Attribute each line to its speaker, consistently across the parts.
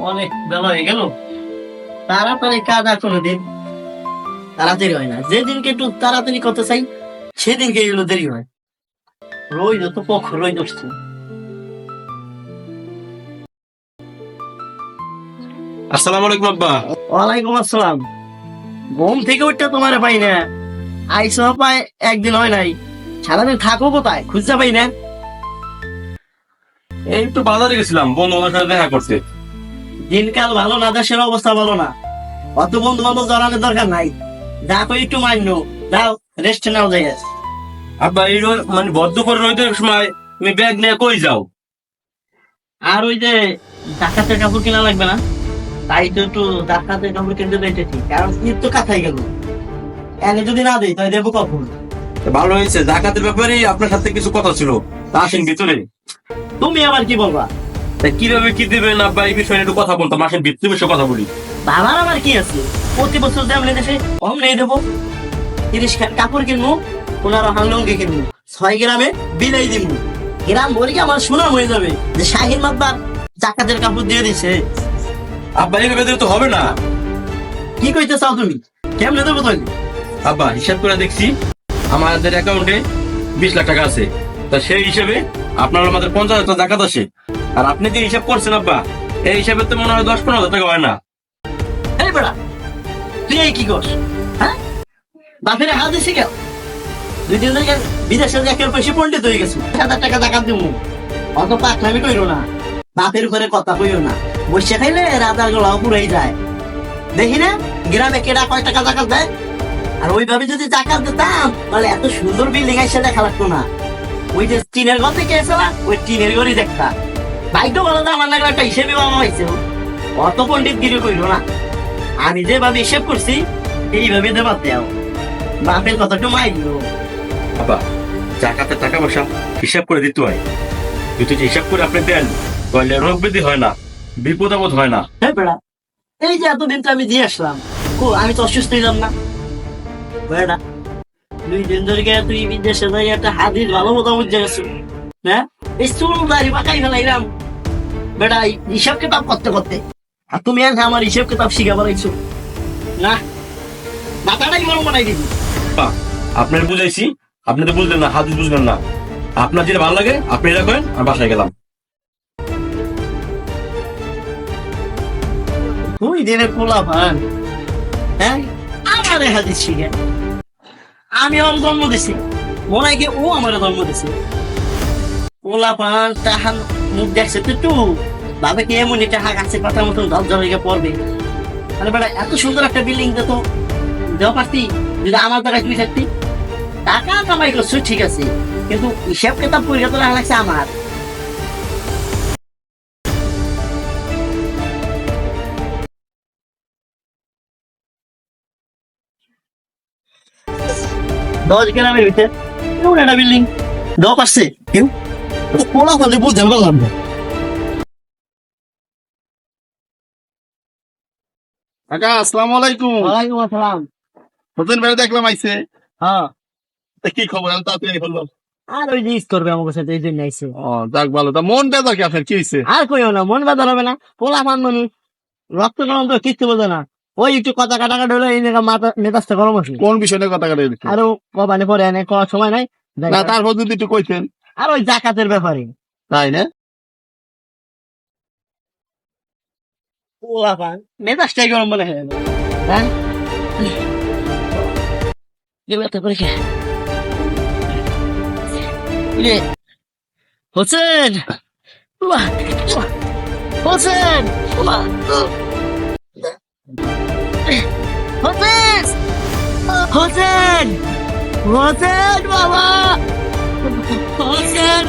Speaker 1: অনেক বেলা হয়ে গেল, তাড়াতাড়ি কাজ আর কোনোদিন তাড়াতাড়ি হয় না। যেদিনকে একটু তাড়াতাড়ি করতে চাই সেদিনকে এগুলো দেরি হয়। রোজ তো পক্ষ রোজ আসছে।
Speaker 2: আসসালামু আলাইকুম আব্বা।
Speaker 1: ওয়ালাইকুম আসসালাম। ঘুম থেকে উঠতে তোমার পাই না, আইসো পায় একদিন হয় নাই। সারাদিন থাকো কোথায় খুঁজতে পাই না।
Speaker 2: এই তো বাজারে গেছিলাম, বন্ধুদের সাথে দেখা করতে।
Speaker 1: দিনকাল ভালো না, দেশের অবস্থা ভালো না। অত বন্ধু বান্ধব জড়ানোর দরকার নাই। দেখো একটু মাইন্ড দাও, রেস্ট নাও যাই।
Speaker 2: আব্বা এই মানে বদ্ধ করে রইদের সময় তুমি ব্যাগ নিয়ে কই যাও?
Speaker 1: আর ওই যে ডাকাতের কাপড় কিনা লাগবে না, তাই তো একটু ডাকাতের কাপড় কিনতে দিতেছি, কারণ ঈদ তো কাথাই গেল। এনে যদি না দিই তাই দেবো কখন?
Speaker 2: ভালো হয়েছে, জাকাতের ব্যাপারে আপনার সাথে কিছু কথা ছিল, তা আসেন ভিতরে।
Speaker 1: তুমি আবার কি বলবা?
Speaker 2: তা কিভাবে কি দিবেন আব্বা, এই বিষয়ে একটু কথা বলতাম, আসেন ভিতরে বসে কথা বলি।
Speaker 1: বাবার আবার কি আছে, প্রতি বছর যেমন দেশে অমনি দেবো। 30 খান কাপড় কিনবো, 15 হান লুঙ্গি কিনবো, 6 গ্রামে বিলাই দিব। গ্রাম ভরে কি আমার সুনাম হয়ে যাবে যে শাহিন মাতবার জাকাতের কাপড় দিয়ে দিছে।
Speaker 2: আব্বা এইভাবে দিলে তো হবে না।
Speaker 1: কি কইতে চাও তুমি? কেমনে দেবো তাই?
Speaker 2: আব্বা হিসাব করে দেখছি আমাদের অ্যাকাউন্টে 20 লাখ টাকা আছে, তা সেই হিসেবে আপনার আমাদের 50,000 জাকাত আসে। আর আপনি যে হিসাব করছেন আব্বা, এই হিসাবে তো মনে হয় 10-15 হাজার টাকা হয় না।
Speaker 1: এই বেড়া, তুই এই কি করস? হ্যাঁ, বাপের হাত দিছি কেউ? 2 দিন ধরে বিদেশের একের পয়সা পণ্ডিত হয়ে গেছে, 1,000 টাকা জাকাত দিব। অত পাকলামি কইরো না, বাপের উপরে কথা কইও না। বসে খাইলে রাজার গলাও পুরাই যায়। দেখি না গ্রামে কেডা কয় টাকা জাকাত দেয়? আর ওইভাবে যদি জাকাত দিতাম তাহলে এত সুন্দর বিল্ডিং এসে দেখা লাগতো না। ওই যে টিনের ঘর থেকে এসে না, ওই টিনের ঘরই দেখতা। ভাগ্য বলো তো আমার লাগলো একটা হিসেবে বাবা হয়েছে। অত পণ্ডিত গিরি কইরো না। আমি যেভাবে হিসেব করছি এইভাবে দেবার দেও। বাপের কথাটা মাইল।
Speaker 2: আব্বা জাকাতের টাকা পয়সা হিসাব করে দিতে হয়, যদি হিসাব করে আপনি দেন তাহলে রোগ ব্যাধি হয় না, বিপদ আপদ হয় না।
Speaker 1: হ্যাঁ বেড়া, এই যে এতদিন তো আমি দিয়ে আসলাম, আমি তো অসুস্থ হইলাম না বেড়া। 2 দিন ধরে গিয়ে তুই বিদেশে যাই একটা হাদিস ভালো মতো বুঝে গেছো। হ্যাঁ, এই চুল দাড়ি পাকাই ফেলাইলাম বেড়া হিসাব কিতাব করতে করতে। আর তুমি আমার হিসাব কিতাব শিখা বলাইছো না, মাথাটাই গরম বানাই দিবি।
Speaker 2: আব্বা আপনার বুঝাইছি, আপনি তো বুঝলেন না, হাদিস বুঝলেন না। আপনার যেটা ভালো লাগে আপনি এটা করেন, আর বাসায় গেলাম।
Speaker 1: 2 দিনের পোলা ভান, হ্যাঁ আমার হাদিস শিখে। আমি ওর জন্ম দিছি, মনে হয় কি ও আমার জন্ম দিছে। পোলা পান তাহার মুখ দেখছে তো একটু ভাবে কি এমন এটা হাক আছে কথা মতন জল জল হয়ে পড়বে। আরে বেটা এত সুন্দর একটা বিল্ডিং দিত দেওয়া পারতি, যদি আমার জায়গায় তুই থাকতি। টাকা কামাই করছো ঠিক আছে, কিন্তু হিসাব কিতাব পরীক্ষা তো লাগছে আমার। দশ গ্রামের ভিতরে এমন একটা বিল্ডিং দেওয়া পারছে কেউ? পোলা পালে বুঝতে পারলাম না।
Speaker 3: কাকা আসসালামু আলাইকুম।
Speaker 1: ওয়ালাইকুম আসসালাম।
Speaker 3: হোসেন ভাই দেখলাম আইছে,
Speaker 1: হ্যাঁ,
Speaker 3: তা কি খবর? আমি তাড়াতাড়ি হলো।
Speaker 1: আর ওই জিনিস করবে আমার সাথে এই জন্য আইছে।
Speaker 3: ও যাক ভালো, তা মন বেজার কি আপনার, কি হয়েছে?
Speaker 1: আর কইও না, মন বাজার হবে না। পোলা পান মানুষ, রক্ত গরম তো কিচ্ছু বোঝে না। ওই একটু কথা কাটাকাটি হলে এই জায়গা মাথা মেজাজটা গরম আছে।
Speaker 3: কোন বিষয় নিয়ে কথা কাটে দিচ্ছে?
Speaker 1: আরো কবানে পরে এনে করার সময় নাই।
Speaker 3: না তারপর যদি একটু কইতেন।
Speaker 1: আর ওই জাকাতের ব্যাপারে
Speaker 3: তাই না?
Speaker 1: পোলা পান মেজাজটাই গরম মনে হয়। হ্যাঁ, এবার করে কে হোসেন, হোসেন, হোসেন, হোসেন, হোসেন বাবা, হোসেন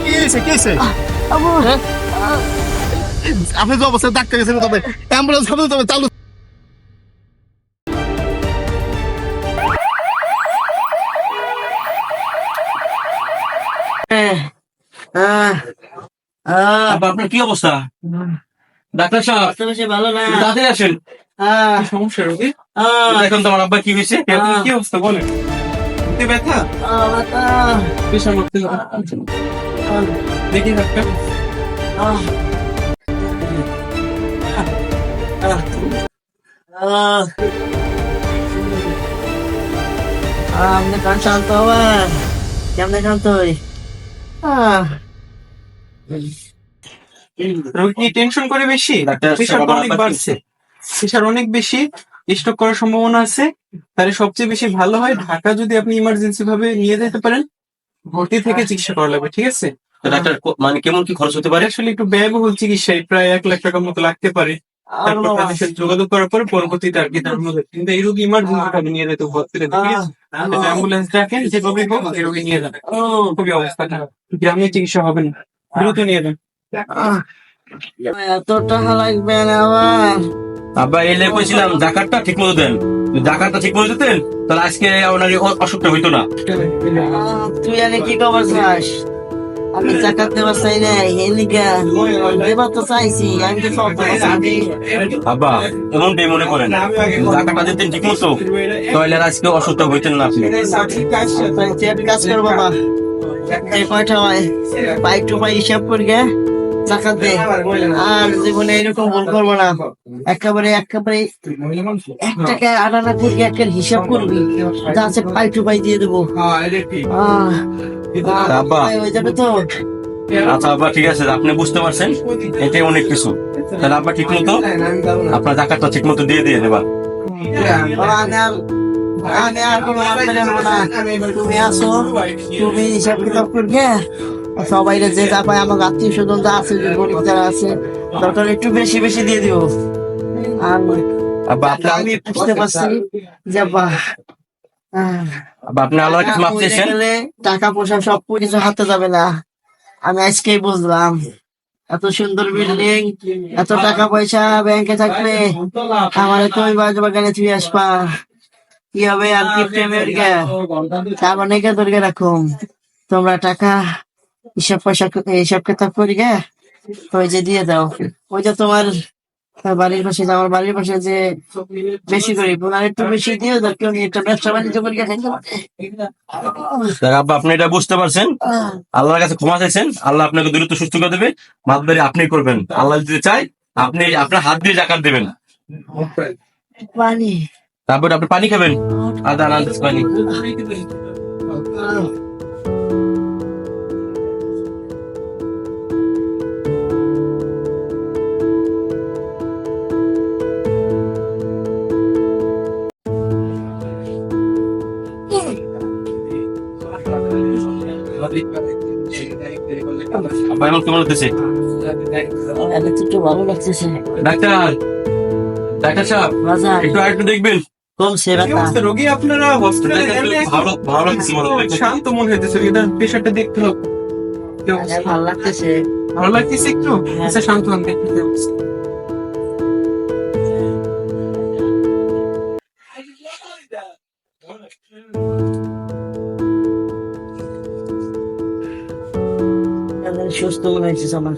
Speaker 3: কি হয়েছে, কি হয়েছে?
Speaker 1: আমার
Speaker 3: আপনি যে অবস্থায় ডাক্তার গেছেন, তবে অ্যাম্বুলেন্স হবে তবে চালু।
Speaker 2: আব্বা আপনার কি অবস্থা? ডাক্তার সাহেব
Speaker 1: অবস্থা বেশি ভালো না।
Speaker 2: তাড়াতাড়ি আসেন।
Speaker 1: আহ,
Speaker 4: সমস্যা রোগী?
Speaker 1: আহ,
Speaker 2: এখন তোমার আব্বা কি হয়েছে?
Speaker 4: আপনার কি অবস্থা বলেন? বুকে ব্যথা?
Speaker 1: ব্যথা।
Speaker 4: প্রেশার মারতে হবে। দেখি ডাক্তার।
Speaker 1: আহ, আহ, আপনি কান শান্ত হবেন, কেমনে শান্ত হই?
Speaker 4: রোগী কি টেনশন করে বেশি?
Speaker 2: ডাক্তার
Speaker 4: প্রেশার
Speaker 2: সাহেব, আমার
Speaker 4: অনেক
Speaker 2: আব্বার কি
Speaker 4: বাড়ছে,
Speaker 2: হয়েছে?
Speaker 4: প্রেশার অনেক বেশি, স্ট্রোক করার সম্ভাবনা আছে। তাহলে সবচেয়ে বেশি ভালো হয় ঢাকা যদি আপনি ইমার্জেন্সি ভাবে নিয়ে যেতে পারেন, ভর্তি থেকে চিকিৎসা করা লাগবে, ঠিক আছে?
Speaker 2: তো ডাক্তার মানে কেমন কি খরচ হতে পারে?
Speaker 4: আসলে একটু ব্যয়বহুল চিকিৎসায় প্রায় 1 লাখ টাকার মতো লাগতে পারে। তারপর তাদের সাথে যোগাযোগ করার পরে পরবর্তীতে আর কি তার মধ্যে, কিন্তু এই রোগী ইমার্জেন্সি ভাবে নিয়ে যেতে হসপিটালে, ঠিক আছে? একটা অ্যাম্বুলেন্স ডাকেন, যেভাবে হোক এই রোগী নিয়ে যাবেন। খুবই অবস্থা খারাপ, গ্রামে চিকিৎসা হবে না, দ্রুত নিয়ে যান।
Speaker 1: এত টাকা লাগবে না আমার।
Speaker 2: আব্বা এলে কইছিলাম জাকাতটা ঠিক মতো দেন, যদি জাকাতটা ঠিক মতো দিতেন তাহলে আজকে আপনার এই অসুখটা হইতো না।
Speaker 1: তুই আরে কি খবর চাস? আমি জাকাত দেবার চাই নাই, এলিগা দেবার তো চাইছি, আমি তো সব দেবার চাইছি।
Speaker 2: আব্বা এমনটাই মনে করেন, যদি জাকাতটা দিতেন ঠিক মতো তাহলে আর আজকে অসুখটা হইতেন না আপনি।
Speaker 1: তুই এক কাজ কর বাবা, এই কয়টা হয় পাই টু পাই হিসাব করি গে জাকাত দে, আর জীবনে এরকম ভুল করবো না। একেবারে 1 টাকা 8 আনা করি, একের হিসাব করবি, যা আছে পাই টু পাই দিয়ে দেবো।
Speaker 2: আব্বা
Speaker 1: হয়ে যাবে তো।
Speaker 2: আচ্ছা আব্বা ঠিক আছে, আপনি বুঝতে পারছেন, এটাই অনেক কিছু। তাহলে আব্বা ঠিক মতো আপনার জাকাতটা ঠিক মতো দিয়ে দিয়ে দেবা।
Speaker 1: আমি আর কোনো মাপে নেবো না। তুমি আসো, তুমি হিসাব কিতাব করবে, সবাই যে যা পায় আমার আত্মীয় স্বজন যা আছে, যে গরিব যারা আছে, দরকার একটু বেশি বেশি দিয়ে দিব। আর
Speaker 2: আব্বা আপনি
Speaker 1: আমি বুঝতে পারছি যে
Speaker 2: আব্বা আপনি আল্লাহর কাছে মাপ চেয়েছেন।
Speaker 1: টাকা পয়সা সব কিছু হাতে যাবে না। আমি আজকেই বুঝলাম, এত সুন্দর বিল্ডিং, এত টাকা পয়সা ব্যাংকে থাকলে আমার তুমি বাজে বাগানে তুই আসবা, কি হবে আর কি প্রেমের গে সাবানে গে ধরে রাখুম। তোমরা টাকা হিসাব কিতাব করি গে, ওই যে দিয়ে দাও, ওই যে তোমার বাড়ির পাশে, আমার বাড়ির পাশে যে বেশি করে আর একটু বেশি দিয়ে দাও, কেউ নিয়ে একটা ব্যবসা বাণিজ্য করি গে।
Speaker 2: দেখ আব্বা আপনি এটা বুঝতে পারছেন, আল্লাহর কাছে ক্ষমা চাইছেন, আল্লাহ আপনাকে দ্রুত সুস্থ করে দেবে। মাতবাড়ি আপনি করবেন, আল্লাহ যদি চাই আপনি আপনার হাত দিয়ে জাকাত দেবেন।
Speaker 1: পানি
Speaker 2: তারপর আপনি পানি খাবেন, আদা আনাজ পানি। আব্বা এখন কেমন হতেছে?
Speaker 1: আমি তো একটু ভালো লাগতেছে।
Speaker 2: ডাক্তার, ডাক্তার সাহেব
Speaker 1: বাজার
Speaker 2: একটু আরেকটু দেখবেন।
Speaker 1: কমছে
Speaker 4: কি
Speaker 1: ব্যথা।
Speaker 4: অবস্থা রোগী? আপনারা হসপিটালে গেলে
Speaker 2: ভালো ভালো লাগছে মনে হয়।
Speaker 4: শান্ত মনে হইতেছে, এটা প্রেশারটা দেখতে হবে। কি অবস্থা?
Speaker 1: ভালো লাগতেছে।
Speaker 4: ভালো লাগতেছে একটু? আচ্ছা শান্ত হন, দেখি কি অবস্থা।
Speaker 1: সুস্থ মনে হয়েছে আমার।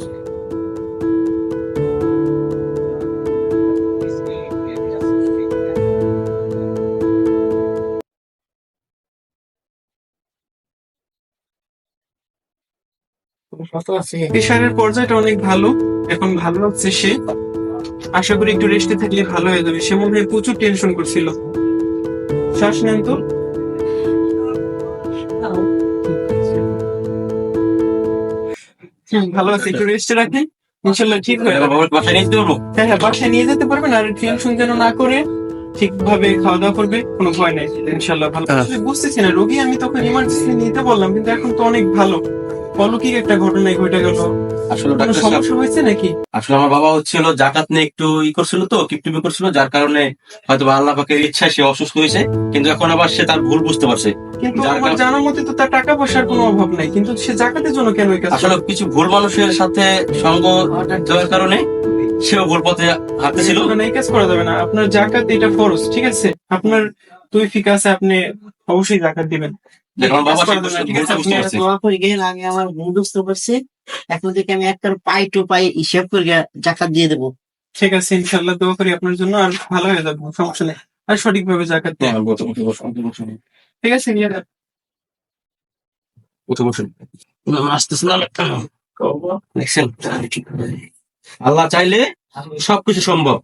Speaker 1: কত আছে?
Speaker 4: প্রেশারের পর্যায়টা অনেক ভালো, এখন ভালো হচ্ছে সে। আশা করি একটু রেস্টে থাকলে ভালো হয়ে যাবে। সে মনে হয় প্রচুর টেনশন করছিল। শ্বাস নেন তো। ভালো আছে, একটু রেস্টে রাখেন, ইনশাল্লাহ ঠিক হয়ে যাবে।
Speaker 2: বাবার বাসায় নিয়ে যেতে পারবো?
Speaker 4: হ্যাঁ হ্যাঁ, বাসায় নিয়ে যেতে পারবেন, আর টেনশন যেন না করে ঠিকভাবে খাওয়া দাওয়া করবে, কোনো ভয় নাই, ইনশাল্লাহ ভালো। আসলে বুঝতেছি না, রোগী আমি তখন ইমার্জেন্সি নিতে বললাম, কিন্তু এখন তো অনেক ভালো। অলৌকিক একটা ঘটনায় ঘটে গেল।
Speaker 2: আসলে
Speaker 4: কোনো
Speaker 2: ডাক্তার সাহেব,
Speaker 4: সমস্যা হয়েছে নাকি?
Speaker 2: আসলে আমার বাবা হচ্ছিল জাকাত নিয়ে একটু করছিল তো, কিপটিপি করছিল, যার কারণে হয়তো বা আল্লাহ পাকের ইচ্ছায় সে অসুস্থ হয়েছে, কিন্তু এখন আবার সে তার ভুল বুঝতে পারছে।
Speaker 4: কিন্তু
Speaker 2: যার
Speaker 4: আমার
Speaker 2: কারণে-
Speaker 4: জানার মতে তো তার টাকা পয়সার কোনো অভাব নাই, কিন্তু সে জাকাতের জন্য কেন এই কাজ
Speaker 2: আসলে কিছু ভুল মানুষের সাথে সঙ্গ দেওয়ার কারণে সেও ভুল পথে হাঁটতেছিল।
Speaker 4: করবে? এই কাজ করা যাবে না। আপনার জাকাত এটা ফরজ, ঠিক আছে? আপনার তৌফিক আছে, আপনি অবশ্যই জাকাত দিবেন।
Speaker 2: দেখুন বাবা,
Speaker 4: কাজ করা যাবে না, ঠিক আছে?
Speaker 2: বুঝতে পারছি।
Speaker 1: দোয়া করে গেলে আমি আমার ভুল বুঝতে পারছি। এখন থেকে আমি একটা পাই টু পাই হিসাব করে জাকাত দিয়ে দেবো।
Speaker 4: ঠিক আছে, ইনশাল্লাহ দোয়া করি আপনার জন্য, আর ভালো হয়ে যাবে, সমস্যা নেই। আর সঠিকভাবে জাকাত দেন। ঠিক আছে, নিয়ে যান।
Speaker 2: উঠে বসুন। আসতেছে না দেখছেন, আল্লাহ চাইলে সবকিছু সম্ভব।